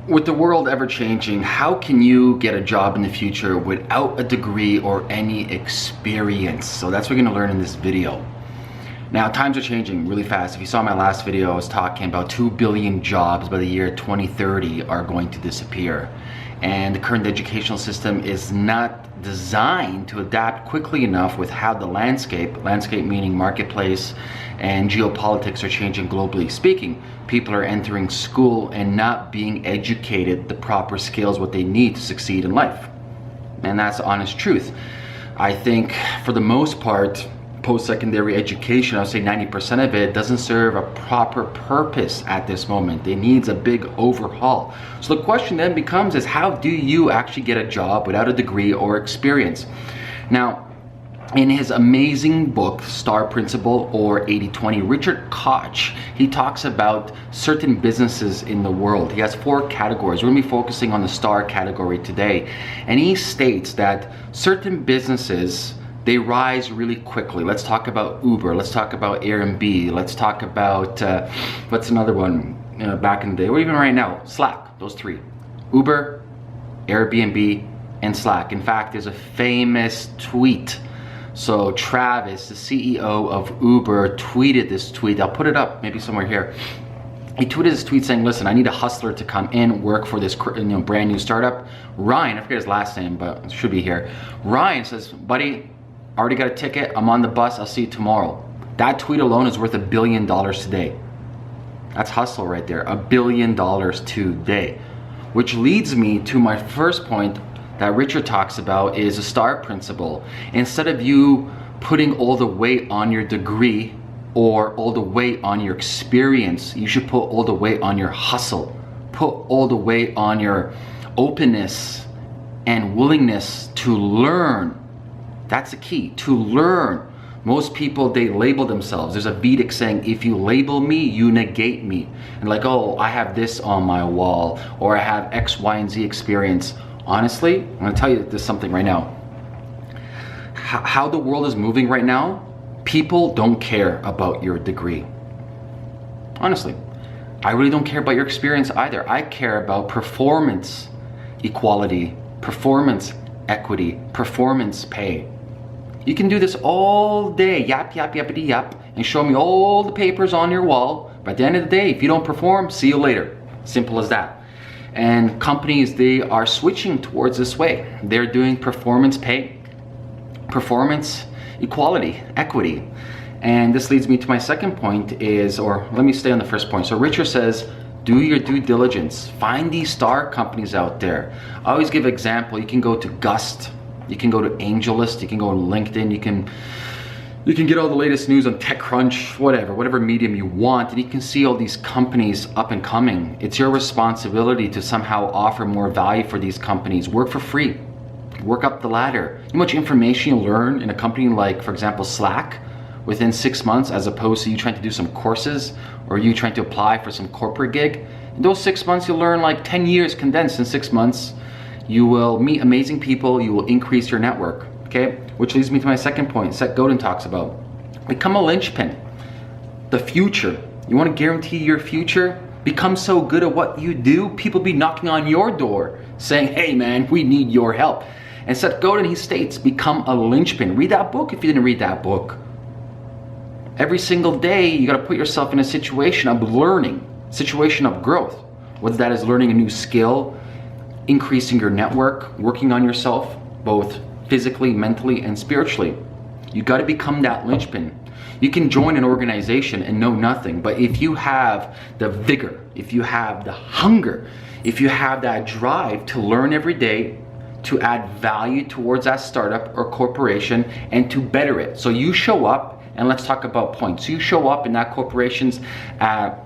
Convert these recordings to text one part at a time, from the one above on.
With the world ever changing, how can you get a job in the future without a degree or any experience? So that's what we're gonna learn in this video. Now, times are changing really fast. If you saw my last video, I was talking about 2 billion jobs by the year 2030 are going to disappear. And the current educational system is not designed to adapt quickly enough with how the landscape meaning marketplace and geopolitics are changing globally speaking. People are entering school and not being educated the proper skills, what they need to succeed in life. And that's the honest truth. I think for the most part, post-secondary education, I would say 90% of it doesn't serve a proper purpose at this moment. It needs a big overhaul. So the question then becomes is how do you actually get a job without a degree or experience? Now, in his amazing book, Star Principle or 80-20, Richard Koch, he talks about certain businesses in the world. He has 4 categories. We're gonna be focusing on the star category today. And he states that certain businesses, they rise really quickly. Let's talk about Uber, let's talk about Airbnb, let's talk about, what's another one back in the day, or even right now, Slack, those 3. Uber, Airbnb, and Slack. In fact, there's a famous tweet. So Travis, the CEO of Uber, tweeted this tweet. I'll put it up maybe somewhere here. He tweeted this tweet saying, listen, I need a hustler to come in, work for this brand new startup. Ryan, I forget his last name, but it should be here. Ryan says, buddy, I already got a ticket, I'm on the bus, I'll see you tomorrow. That tweet alone is worth $1 billion today. That's hustle right there, $1 billion today. Which leads me to my first point that Richard talks about is a star principle. Instead of you putting all the weight on your degree or all the weight on your experience, you should put all the weight on your hustle. Put all the weight on your openness and willingness to learn. That's the key, to learn. Most people, they label themselves. There's a Vedic saying, if you label me, you negate me. And like, oh, I have this on my wall, or I have X, Y, and Z experience. Honestly, I'm gonna tell you this something right now. How the world is moving right now, people don't care about your degree. Honestly, I really don't care about your experience either. I care about performance equality, performance equity, performance pay. You can do this all day, yap, yap, yappity, yap, and show me all the papers on your wall. But at the end of the day, if you don't perform, see you later. Simple as that. And companies, they are switching towards this way. They're doing performance pay, performance equality, equity. And this leads me to my second point is, or let me stay on the first point. So Richard says, do your due diligence. Find these star companies out there. I always give an example. You can go to Gust, you can go to AngelList, you can go to LinkedIn, you can get all the latest news on TechCrunch, whatever medium you want, and you can see all these companies up and coming. It's your responsibility to somehow offer more value for these companies. Work for free, work up the ladder. You know how much information you learn in a company like, for example, Slack, within 6 months, as opposed to you trying to do some courses or you trying to apply for some corporate gig. In those 6 months, you'll learn like 10 years condensed in 6 months. You will meet amazing people, you will increase your network, okay? Which leads me to my second point, Seth Godin talks about. Become a linchpin. The future. You wanna guarantee your future? Become so good at what you do, people be knocking on your door saying, hey man, we need your help. And Seth Godin, he states, become a linchpin. Read that book if you didn't read that book. Every single day, you gotta put yourself in a situation of learning, situation of growth. Whether that is learning a new skill, increasing your network, working on yourself, both physically, mentally, and spiritually. You gotta become that linchpin. You can join an organization and know nothing, but if you have the vigor, if you have the hunger, if you have that drive to learn every day, to add value towards that startup or corporation, and to better it. So you show up, and let's talk about points. You show up in that corporation's at,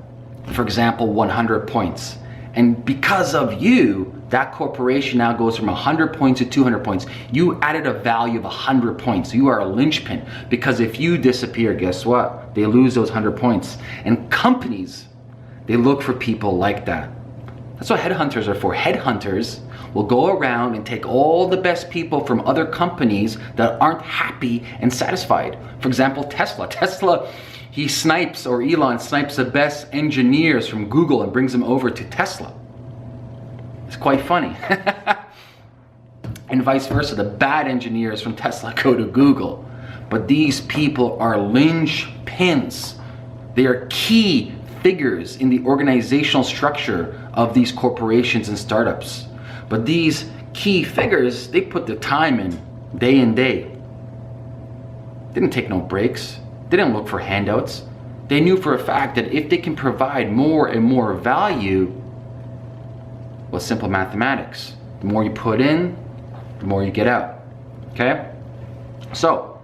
for example, 100 points. And because of you, that corporation now goes from 100 points to 200 points. You added a value of 100 points. You are a linchpin. Because if you disappear, guess what? They lose those 100 points. And companies, they look for people like that. That's what headhunters are for. Headhunters will go around and take all the best people from other companies that aren't happy and satisfied. For example, Tesla. Tesla, he snipes, or Elon snipes the best engineers from Google and brings them over to Tesla. It's quite funny. And vice versa, the bad engineers from Tesla go to Google. But these people are linchpins. They are key figures in the organizational structure of these corporations and startups. But these key figures, they put the time in, day in, day. They didn't take no breaks. They didn't look for handouts. They knew for a fact that if they can provide more and more value, well, simple mathematics. The more you put in, the more you get out, okay? So,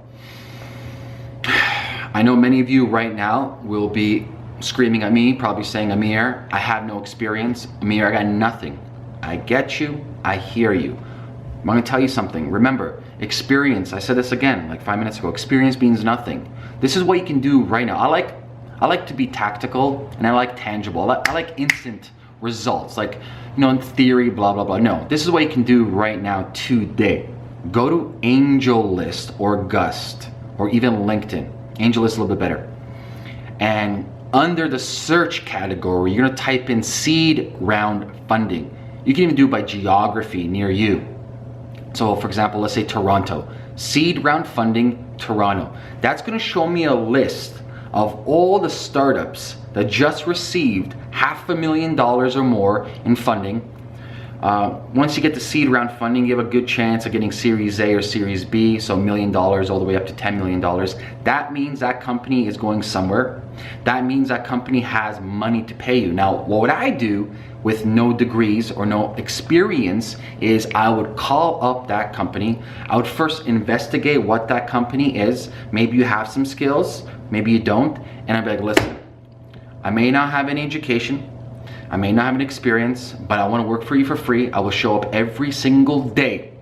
I know many of you right now will be screaming at me, probably saying, Amir, I have no experience. Amir, I got nothing. I get you, I hear you. I'm gonna tell you something. Remember, experience, I said this again like 5 minutes ago, experience means nothing. This is what you can do right now. I like to be tactical and I like tangible. I like instant results, like, you know, in theory, blah, blah, blah. No, this is what you can do right now today. Go to AngelList or Gust or even LinkedIn. AngelList is a little bit better. And under the search category, you're gonna type in seed round funding. You can even do it by geography near you. So for example, let's say Toronto, seed round funding, Toronto. That's gonna show me a list of all the startups that just received $500,000 or more in funding. Once you get the seed round funding, you have a good chance of getting Series A or Series B, so $1 million all the way up to $10 million. That means that company is going somewhere. That means that company has money to pay you. Now, what would I do with no degrees or no experience is I would call up that company. I would first investigate what that company is. Maybe you have some skills, maybe you don't, and I'd be like, listen, I may not have any education, I may not have an experience, but I want to work for you for free. I will show up every single day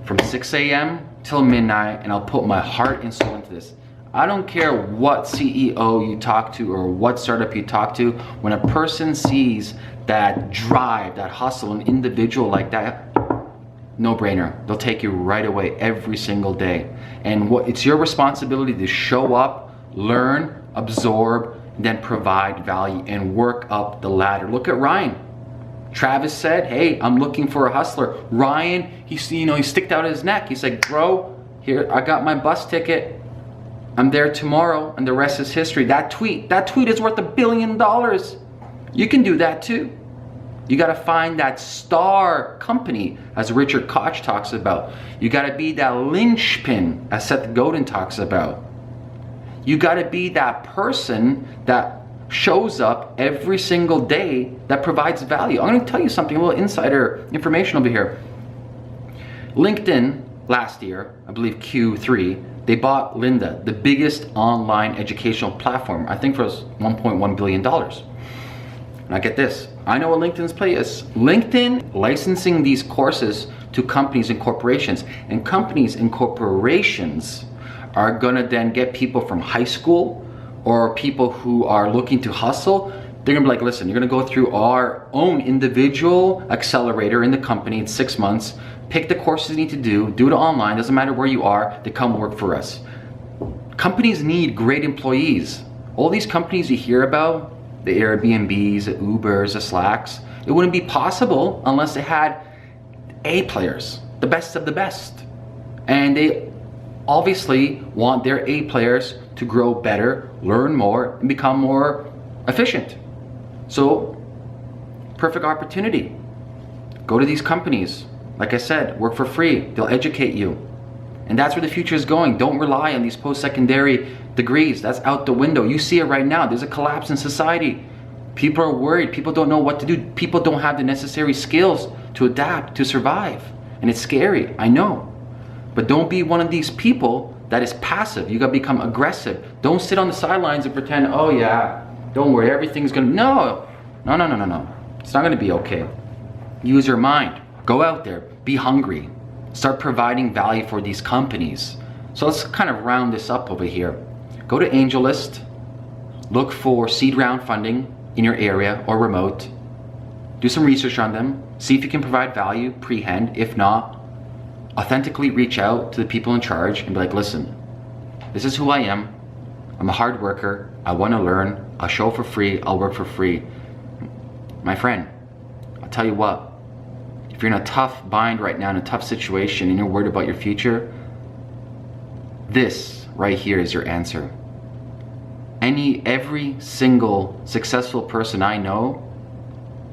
from 6 a.m. till midnight, and I'll put my heart and soul into this. I don't care what CEO you talk to or what startup you talk to. When a person sees that drive, that hustle, an individual like that, no brainer. They'll take you right away every single day. And it's your responsibility to show up, learn, absorb, then provide value and work up the ladder. Look at Ryan. Travis said, hey, I'm looking for a hustler. Ryan, he sticked out his neck. He's like, bro, here, I got my bus ticket. I'm there tomorrow, and the rest is history. That tweet is worth $1 billion. You can do that too. You gotta find that star company, as Richard Koch talks about. You gotta be that linchpin, as Seth Godin talks about. You gotta be that person that shows up every single day that provides value. I'm gonna tell you something, a little insider information over here. LinkedIn last year, I believe Q3, they bought Lynda, the biggest online educational platform, I think for $1.1 billion. Now get this, I know what LinkedIn's play is. LinkedIn licensing these courses to companies and corporations, and companies and corporations are gonna then get people from high school or people who are looking to hustle. They're gonna be like, listen, you're gonna go through our own individual accelerator in the company in 6 months, pick the courses you need to do it online, doesn't matter where you are, to come work for us. Companies need great employees. All these companies you hear about, the Airbnbs, the Ubers, the Slacks, it wouldn't be possible unless they had A players, the best of the best. And they obviously want their A players to grow better, learn more, and become more efficient. So, perfect opportunity. Go to these companies. Like I said, work for free. They'll educate you. And that's where the future is going. Don't rely on these post-secondary degrees. That's out the window. You see it right now. There's a collapse in society. People are worried. People don't know what to do. People don't have the necessary skills to adapt, to survive. And it's scary, I know. But don't be one of these people that is passive. You gotta become aggressive. Don't sit on the sidelines and pretend, oh yeah, don't worry, everything's gonna, no. It's not gonna be okay. Use your mind. Go out there, be hungry. Start providing value for these companies. So let's kind of round this up over here. Go to AngelList, look for seed round funding in your area or remote. Do some research on them, see if you can provide value pre-hand. If not, authentically reach out to the people in charge and be like, listen, this is who I am. I'm a hard worker. I want to learn. I'll show for free. I'll work for free. My friend, I'll tell you what, if you're in a tough bind right now, in a tough situation, and you're worried about your future, this right here is your answer. Every single successful person I know,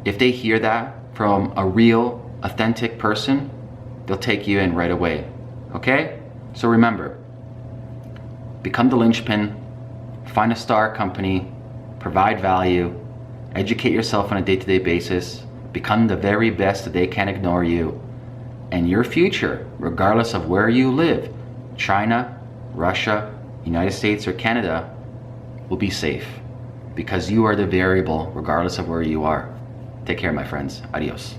if they hear that from a real, authentic person, they'll take you in right away. Okay? So remember, become the linchpin, find a star company, provide value, educate yourself on a day-to-day basis, become the very best that they can't ignore you, and your future, regardless of where you live, China, Russia, United States, or Canada, will be safe because you are the variable regardless of where you are. Take care, my friends. Adios.